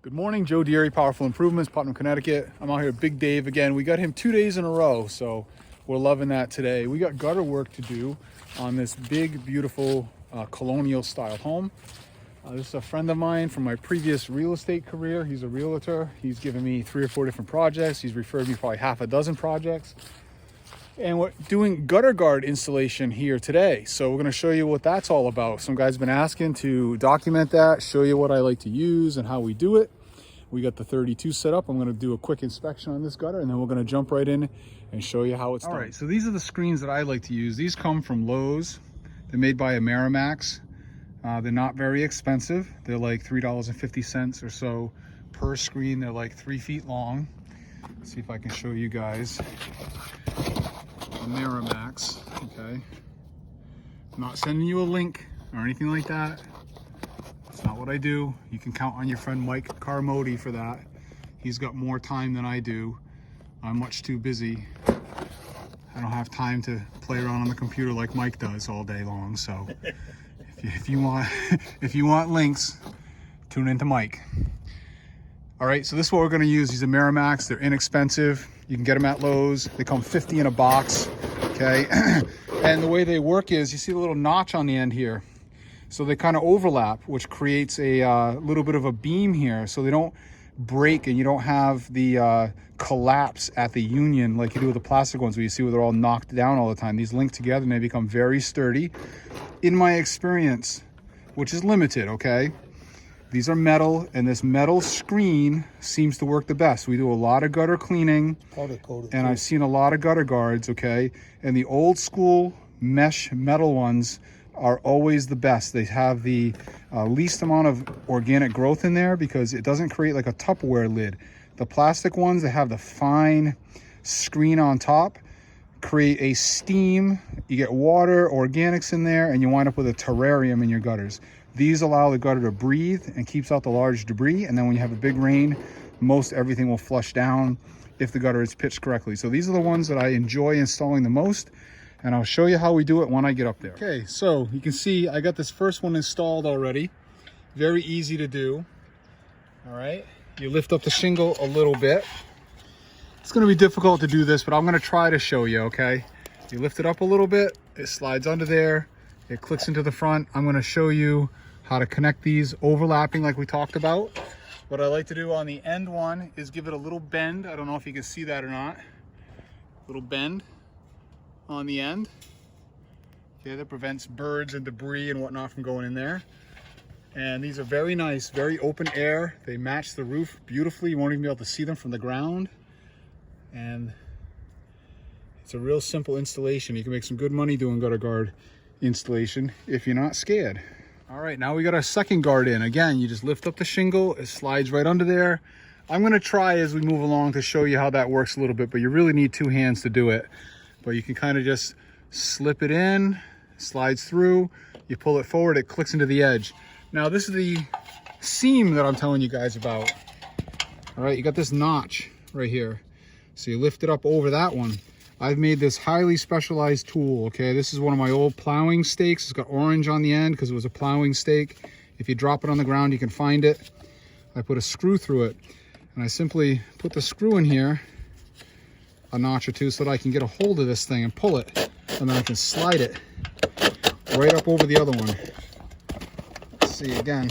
Good morning, Joe Deary, Powerful Improvements, Putnam, Connecticut. I'm out here with Big Dave again. We got him 2 days in a row, so we're loving that today. We got gutter work to do on this big, beautiful colonial style home. This is a friend of mine from my previous real estate career. He's a realtor. He's given me 3 or 4 different projects. He's referred me probably half a dozen projects. And we're doing gutter guard installation here today. So we're gonna show you what that's all about. Some guys have been asking to document that, show you what I like to use and how we do it. We got the 32 set up. I'm gonna do a quick inspection on this gutter and then we're gonna jump right in and show you how it's done. All right, so these are the screens that I like to use. These come from Lowe's. They're made by Amerimax. They're not very expensive. They're like $3.50 or so per screen. They're like 3 feet long. Let's see if I can show you guys. Amerimax, okay? I'm not sending you a link or anything like that. That's not what I do. You can count on your friend Mike Carmody for that. He's got more time than I do. I'm much too busy. I don't have time to play around on the computer like Mike does all day long. So if you want if you want links, tune into Mike. All right, so this is what we're gonna use. These are Amerimax. They're inexpensive. You can get them at Lowe's. They come 50 in a box, okay? And the way they work is, you see the little notch on the end here. So they kind of overlap, which creates a little bit of a beam here, so they don't break and you don't have the collapse at the union like you do with the plastic ones where you see where they're all knocked down all the time. These link together and they become very sturdy. In my experience, which is limited, okay? These are metal, and this metal screen seems to work the best. We do a lot of gutter cleaning, and I've seen a lot of gutter guards, okay? And the old school mesh metal ones are always the best. They have the least amount of organic growth in there because it doesn't create like a Tupperware lid. The plastic ones that have the fine screen on top create a steam. You get water, organics in there, and you wind up with a terrarium in your gutters. These allow the gutter to breathe and keeps out the large debris. And then when you have a big rain, most everything will flush down if the gutter is pitched correctly. So these are the ones that I enjoy installing the most. And I'll show you how we do it when I get up there. Okay, so you can see I got this first one installed already. Very easy to do. All right, you lift up the shingle a little bit. It's gonna be difficult to do this, but I'm gonna try to show you, okay? You lift it up a little bit, it slides under there, it clicks into the front. I'm gonna show you how to connect these overlapping like we talked about. What I like to do on the end one is give it a little bend. I don't know if you can see that or not. Little bend on the end. Okay, that prevents birds and debris and whatnot from going in there. And these are very nice, very open air. They match the roof beautifully. You won't even be able to see them from the ground. And it's a real simple installation. You can make some good money doing gutter guard installation if you're not scared. All right, now we got our second guard in. Again, you just lift up the shingle, it slides right under there. I'm gonna try as we move along to show you how that works a little bit, but you really need 2 hands to do it. But you can kind of just slip it in, slides through, you pull it forward, it clicks into the edge. Now this is the seam that I'm telling you guys about. All right, you got this notch right here. So you lift it up over that one. I've made this highly specialized tool, okay? This is one of my old plowing stakes. It's got orange on the end because it was a plowing stake. If you drop it on the ground, you can find it. I put a screw through it, and I simply put the screw in here a notch or two so that I can get a hold of this thing and pull it, and then I can slide it right up over the other one. See, again,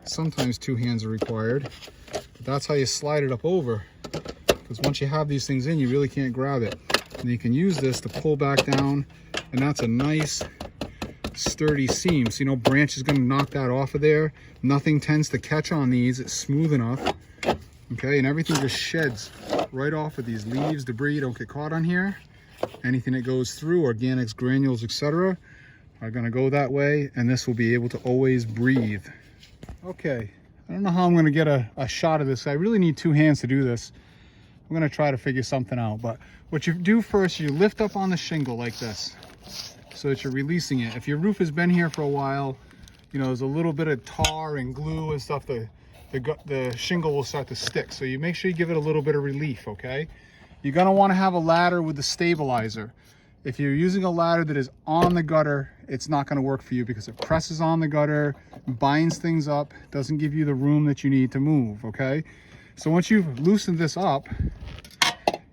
sometimes 2 hands are required, but that's how you slide it up over, because once you have these things in, you really can't grab it. And you can use this to pull back down, and that's a nice sturdy seam. So, you know, branch is going to knock that off of there. Nothing tends to catch on these. It's smooth enough, okay? And everything just sheds right off of these. Leaves, debris don't get caught on here. Anything that goes through, organics, granules, etc., are going to go that way, and this will be able to always breathe. Okay, I don't know how I'm going to get a shot of this. I really need 2 hands to do this. I'm gonna try to figure something out, but what you do first, you lift up on the shingle like this so that you're releasing it. If your roof has been here for a while, you know, there's a little bit of tar and glue and stuff, the shingle will start to stick. So you make sure you give it a little bit of relief, okay? You're gonna wanna have a ladder with the stabilizer. If you're using a ladder that is on the gutter, it's not gonna work for you because it presses on the gutter, binds things up, doesn't give you the room that you need to move, okay? So once you've loosened this up,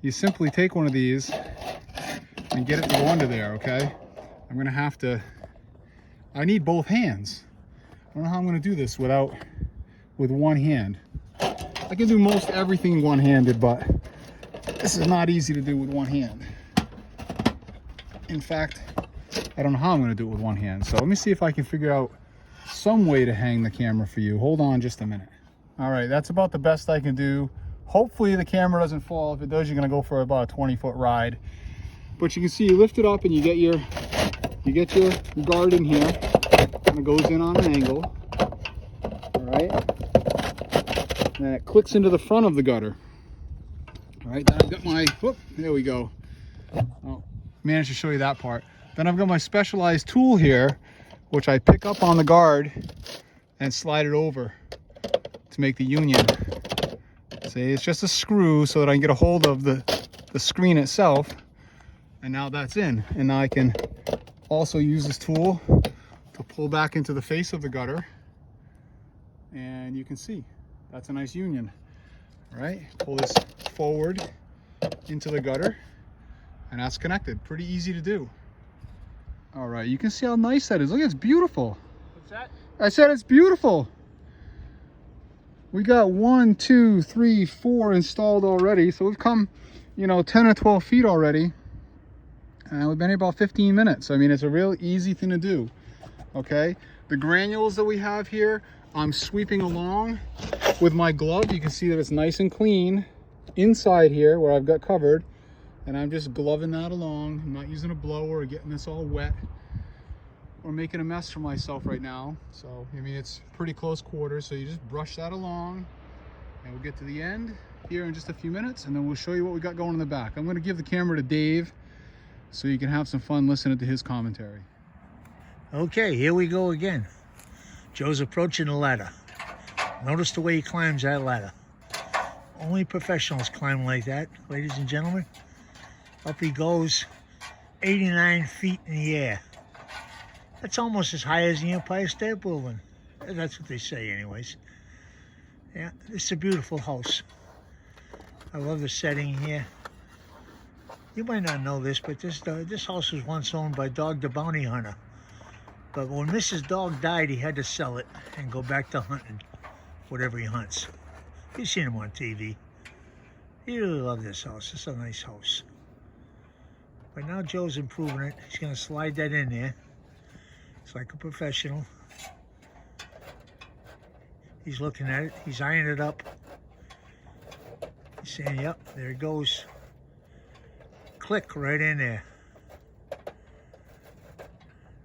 you simply take one of these and get it to go under there, okay? I'm gonna have to, I need both hands. I don't know how I'm gonna do this with one hand. I can do most everything one-handed, but this is not easy to do with one hand. In fact, I don't know how I'm gonna do it with one hand. So let me see if I can figure out some way to hang the camera for you. Hold on just a minute. All right, that's about the best I can do. Hopefully the camera doesn't fall. If it does, you're gonna go for about a 20-foot ride. But you can see you lift it up and you get your guard in here. And it goes in on an angle. All right. And then it clicks into the front of the gutter. All right, then I've got my, whoop, there we go. Oh, managed to show you that part. Then I've got my specialized tool here, which I pick up on the guard and slide it over to make the union. See, it's just a screw so that I can get a hold of the screen itself. And now that's in. And now I can also use this tool to pull back into the face of the gutter. And you can see, that's a nice union. All right, pull this forward into the gutter and that's connected. Pretty easy to do. All right, you can see how nice that is. Look, it's beautiful. What's that? I said it's beautiful. We got 1, 2, 3, 4 installed already. So we've come, 10 or 12 feet already. And we've been here about 15 minutes. I mean, it's a real easy thing to do. Okay, the granules that we have here, I'm sweeping along with my glove. You can see that it's nice and clean inside here where I've got covered. And I'm just gloving that along. I'm not using a blower or getting this all wet or making a mess for myself right now. So, I mean, it's pretty close quarters. So you just brush that along and we'll get to the end here in just a few minutes. And then we'll show you what we got going in the back. I'm going to give the camera to Dave so you can have some fun listening to his commentary. Okay, here we go again. Joe's approaching the ladder. Notice the way he climbs that ladder. Only professionals climb like that, ladies and gentlemen. Up he goes, 89 feet in the air. That's almost as high as the Empire State Building. That's what they say anyways. Yeah, it's a beautiful house. I love the setting here. You might not know this, but this house was once owned by Dog the Bounty Hunter. But when Mrs. Dog died, he had to sell it and go back to hunting whatever he hunts. You've seen him on TV. He really loved this house. It's a nice house. But now Joe's improving it. He's going to slide that in there. It's like a professional. He's looking at it. He's eyeing it up. He's saying, yep, there it goes. Click right in there.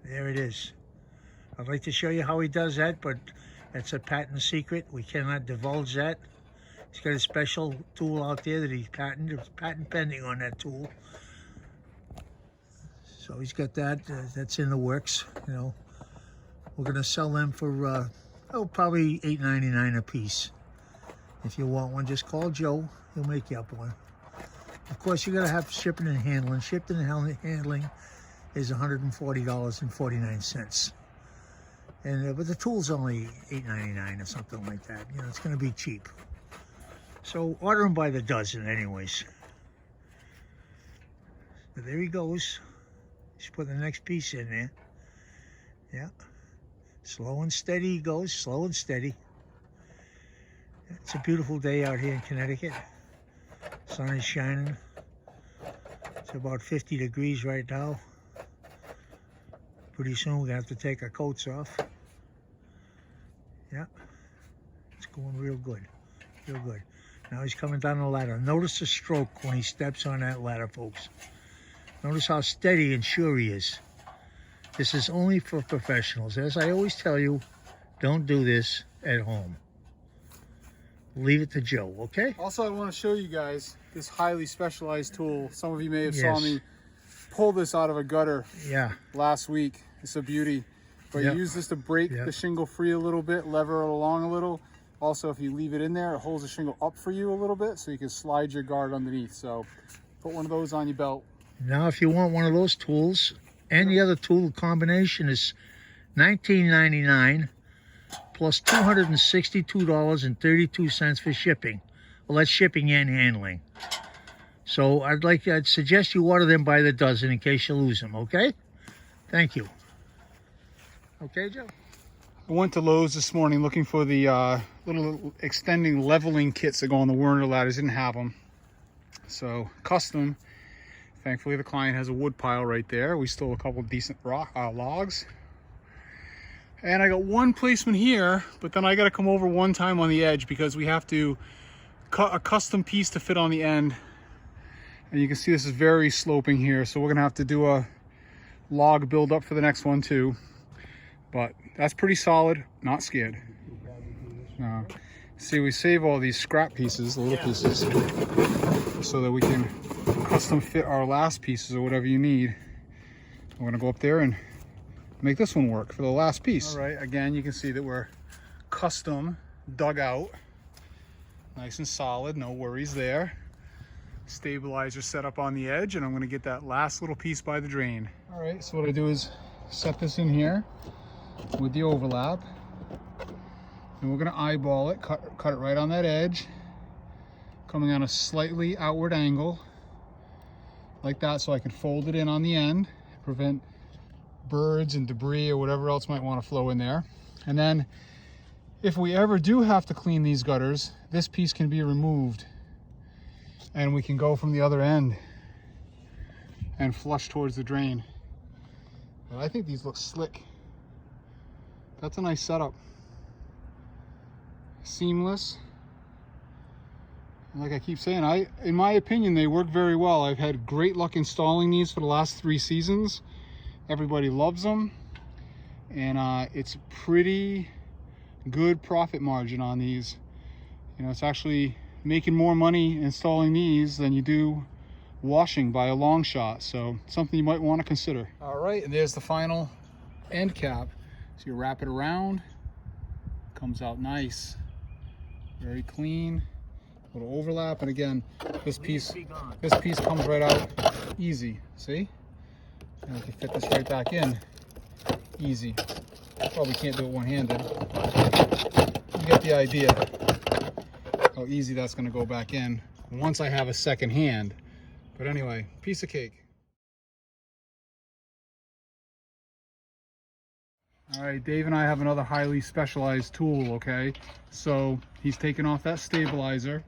There it is. I'd like to show you how he does that, but that's a patent secret. We cannot divulge that. He's got a special tool out there that he's patented. There's patent pending on that tool. So he's got that. That's in the works. We're going to sell them for probably $8.99 a piece. If you want one, just call Joe. He'll make you up one. Of course, you got to have shipping and handling. Shipping and handling is $140.49. And but the tool's only $8.99 or something like that. It's going to be cheap. So order them by the dozen, anyways. So there he goes. He's putting the next piece in there. Yeah. Slow and steady he goes. Slow and steady. It's a beautiful day out here in Connecticut. Sun is shining. It's about 50 degrees right now. Pretty soon we're going to have to take our coats off. Yeah. It's going real good. Real good. Now he's coming down the ladder. Notice the stroke when he steps on that ladder, folks. Notice how steady and sure he is. This is only for professionals. As I always tell you, don't do this at home. Leave it to Joe, okay? Also, I want to show you guys this highly specialized tool. Some of you may have saw me pull this out of a gutter last week. It's a beauty. But you use this to break the shingle free a little bit, lever it along a little. Also, if you leave it in there, it holds the shingle up for you a little bit so you can slide your guard underneath. So put one of those on your belt. Now, if you want one of those tools, and the other tool combination is $19.99 plus $262.32 for shipping. Well, that's shipping and handling. So I'd suggest you order them by the dozen in case you lose them, okay? Thank you. Okay, Joe? I went to Lowe's this morning looking for the little extending leveling kits that go on the Werner ladders. Didn't have them. So, custom. Thankfully, the client has a wood pile right there. We stole a couple decent logs. And I got one placement here, but then I got to come over one time on the edge because we have to cut a custom piece to fit on the end. And you can see this is very sloping here, so we're going to have to do a log build up for the next one too. But that's pretty solid, not scared. See, we save all these scrap pieces, the little pieces, so that we can custom fit our last pieces or whatever you need. We're gonna go up there and make this one work for the last piece. All right, again, you can see that we're custom dug out. Nice and solid, no worries there. Stabilizer set up on the edge, and I'm gonna get that last little piece by the drain. All right, so what I do is set this in here with the overlap, and we're going to eyeball it, cut it right on that edge, coming on a slightly outward angle like that, so I can fold it in on the end, prevent birds and debris or whatever else might want to flow in there. And then if we ever do have to clean these gutters, this piece can be removed and we can go from the other end and flush towards the drain. But I think these look slick. That's a nice setup. Seamless. And like I keep saying, in my opinion, they work very well. I've had great luck installing these for the last 3 seasons. Everybody loves them. And it's pretty good profit margin on these. You know, it's actually making more money installing these than you do washing by a long shot. So something you might want to consider. All right, and there's the final end cap. So you wrap it around, comes out nice, very clean, a little overlap, and again, this piece comes right out easy. See? And I can fit this right back in, easy. Probably can't do it one-handed. You get the idea how easy that's going to go back in once I have a second hand. But anyway, piece of cake. All right, Dave and I have another highly specialized tool, okay? So he's taken off that stabilizer,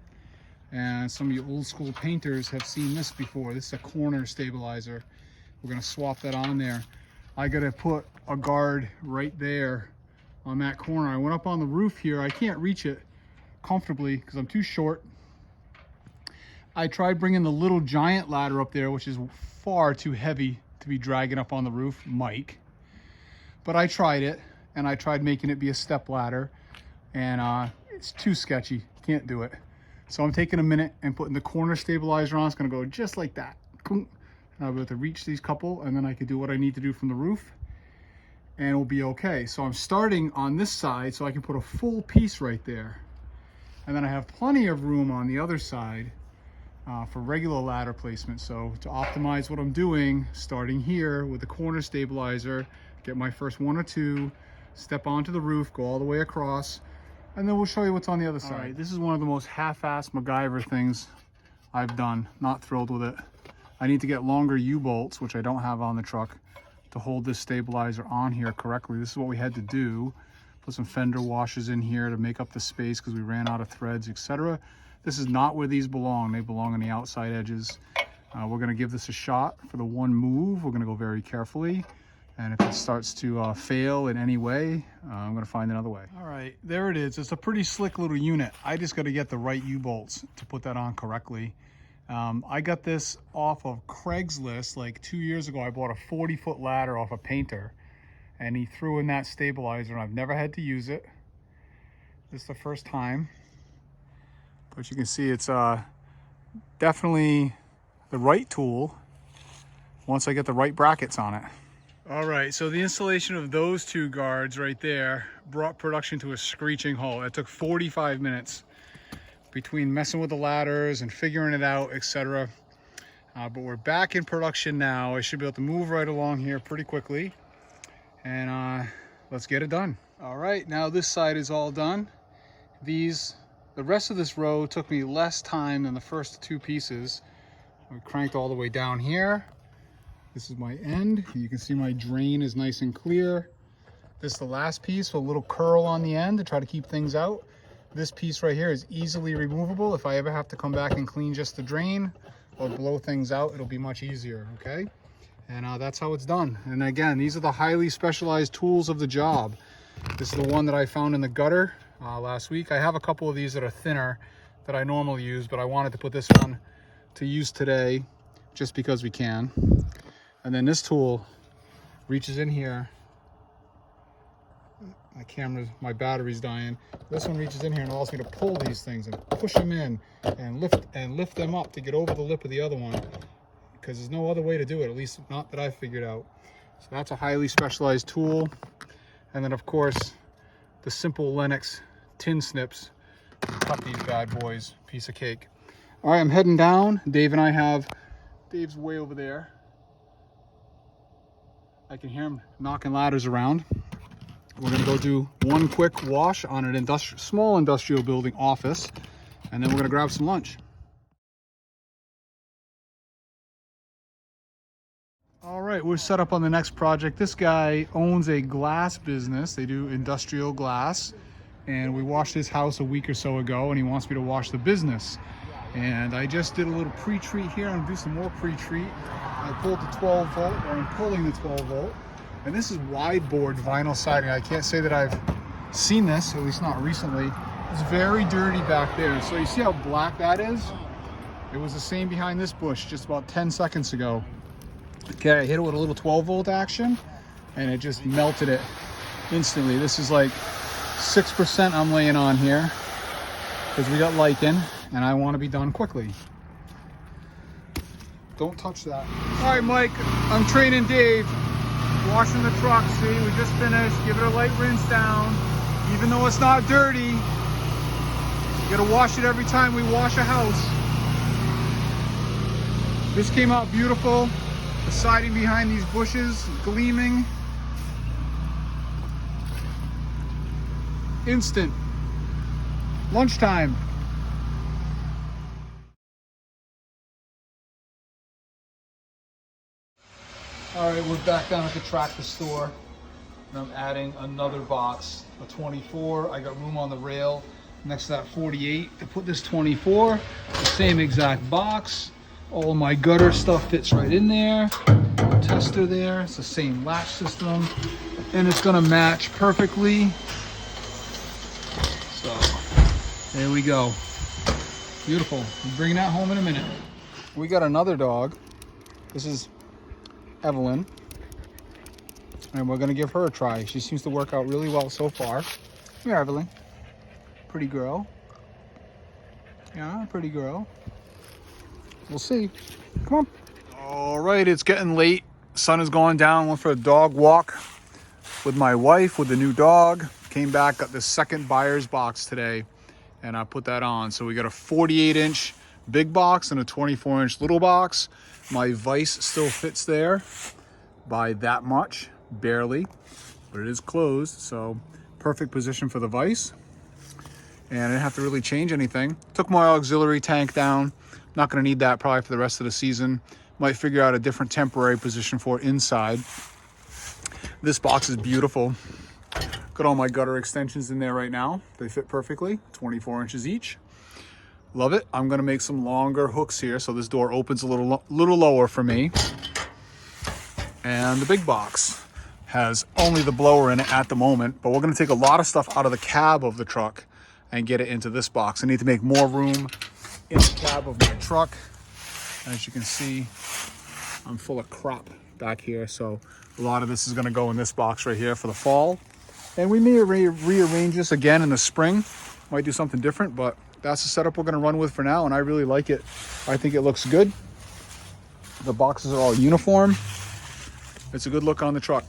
and some of you old school painters have seen this before. This is a corner stabilizer. We're gonna swap that on there. I gotta put a guard right there on that corner. I went up on the roof here. I can't reach it comfortably because I'm too short. I tried bringing the little giant ladder up there, which is far too heavy to be dragging up on the roof, Mike. But I tried it, and I tried making it be a step ladder, and it's too sketchy. Can't do it. So I'm taking a minute and putting the corner stabilizer on. It's gonna go just like that. And I'll be able to reach these couple, and then I can do what I need to do from the roof, and we'll be okay. So I'm starting on this side so I can put a full piece right there. And then I have plenty of room on the other side for regular ladder placement. So to optimize what I'm doing, starting here with the corner stabilizer, get my first 1 or 2, step onto the roof, go all the way across, and then we'll show you what's on the other side. All right, this is one of the most half-assed MacGyver things I've done. Not thrilled with it. I need to get longer U-bolts, which I don't have on the truck, to hold this stabilizer on here correctly. This is what we had to do. Put some fender washers in here to make up the space because we ran out of threads, etc. This is not where these belong. They belong on the outside edges. We're going to give this a shot for the one move. We're going to go very carefully. And if it starts to fail in any way, I'm going to find another way. All right, there it is. It's a pretty slick little unit. I just got to get the right U-bolts to put that on correctly. I got this off of Craigslist like 2 years ago. I bought a 40-foot ladder off a painter, and he threw in that stabilizer, and I've never had to use it. This is the first time. But you can see it's definitely the right tool once I get the right brackets on it. All right, so the installation of those 2 guards right there brought production to a screeching halt. It took 45 minutes between messing with the ladders and figuring it out, etc. But we're back in production now. I should be able to move right along here pretty quickly. And let's get it done. All right, now this side is all done. The rest of this row took me less time than the first two pieces. I cranked all the way down here. This is my end. You can see my drain is nice and clear. This is the last piece with a little curl on the end to try to keep things out. This piece right here is easily removable. If I ever have to come back and clean just the drain or blow things out, it'll be much easier, okay? And that's how it's done. And again, these are the highly specialized tools of the job. This is the one that I found in the gutter last week. I have a couple of these that are thinner that I normally use, but I wanted to put this one to use today just because we can. And then this tool reaches in here. My battery's dying. This one reaches in here and allows me to pull these things and push them in and lift them up to get over the lip of the other one, because there's no other way to do it, at least not that I've figured out. So that's a highly specialized tool. And then of course, the simple Lennox tin snips to cut these bad boys, piece of cake. All right, I'm heading down. Dave's way over there. I can hear him knocking ladders around. We're gonna go do one quick wash on an small industrial building office, and then we're gonna grab some lunch. All right, we're set up on the next project. This guy owns a glass business. They do industrial glass, and we washed his house a week or so ago, and he wants me to wash the business. And I just did a little pre-treat here. I'm gonna do some more pre-treat. I pulled the 12 volt, or I'm pulling the 12 volt. And this is wide board vinyl siding. I can't say that I've seen this, at least not recently. It's very dirty back there. So you see how black that is? It was the same behind this bush just about 10 seconds ago. Okay, I hit it with a little 12 volt action and it just melted it instantly. This is like 6% I'm laying on here because we got lichen and I want to be done quickly. Don't touch that. All right, Mike, I'm training Dave. Washing the truck, see, we just finished. Give it a light rinse down. Even though it's not dirty, you gotta wash it every time we wash a house. This came out beautiful. The siding behind these bushes, gleaming. Instant. Lunchtime. All right, we're back down at the Tractor store, and I'm adding another box, a 24. I got room on the rail next to that 48 to put this 24. The same exact box. All my gutter stuff fits right in there. Tester there. It's the same latch system, and it's gonna match perfectly. So there we go. Beautiful. I'm bringing that home in a minute. We got another dog. This is Evelyn, and we're gonna give her a try. She seems to work out really well so far. Here, Evelyn. Pretty girl. Yeah, pretty girl. We'll see. Come on. All right, it's getting late. Sun is going down. Went for a dog walk with my wife with the new dog. Came back, got the second buyer's box today, and I put that on. So we got a 48-inch big box and a 24-inch little box. My vise still fits there by that much, barely, but it is closed, so perfect position for the vise. And I didn't have to really change anything. Took my auxiliary tank down. Not gonna need that probably for the rest of the season. Might figure out a different temporary position for it inside. This box is beautiful. Got all my gutter extensions in there right now. They fit perfectly, 24 inches each. Love it. I'm gonna make some longer hooks here so this door opens a little lower for me. And the big box has only the blower in it at the moment, but we're gonna take a lot of stuff out of the cab of the truck and get it into this box. I need to make more room in the cab of my truck. As you can see, I'm full of crap back here, so a lot of this is gonna go in this box right here for the fall. And we may rearrange this again in the spring. Might do something different, but that's the setup we're gonna run with for now, and I really like it. I think it looks good. The boxes are all uniform. It's a good look on the truck.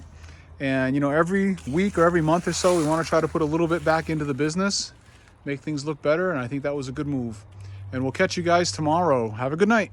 And you know, every week or every month or so, we wanna try to put a little bit back into the business, make things look better, and I think that was a good move. And we'll catch you guys tomorrow. Have a good night.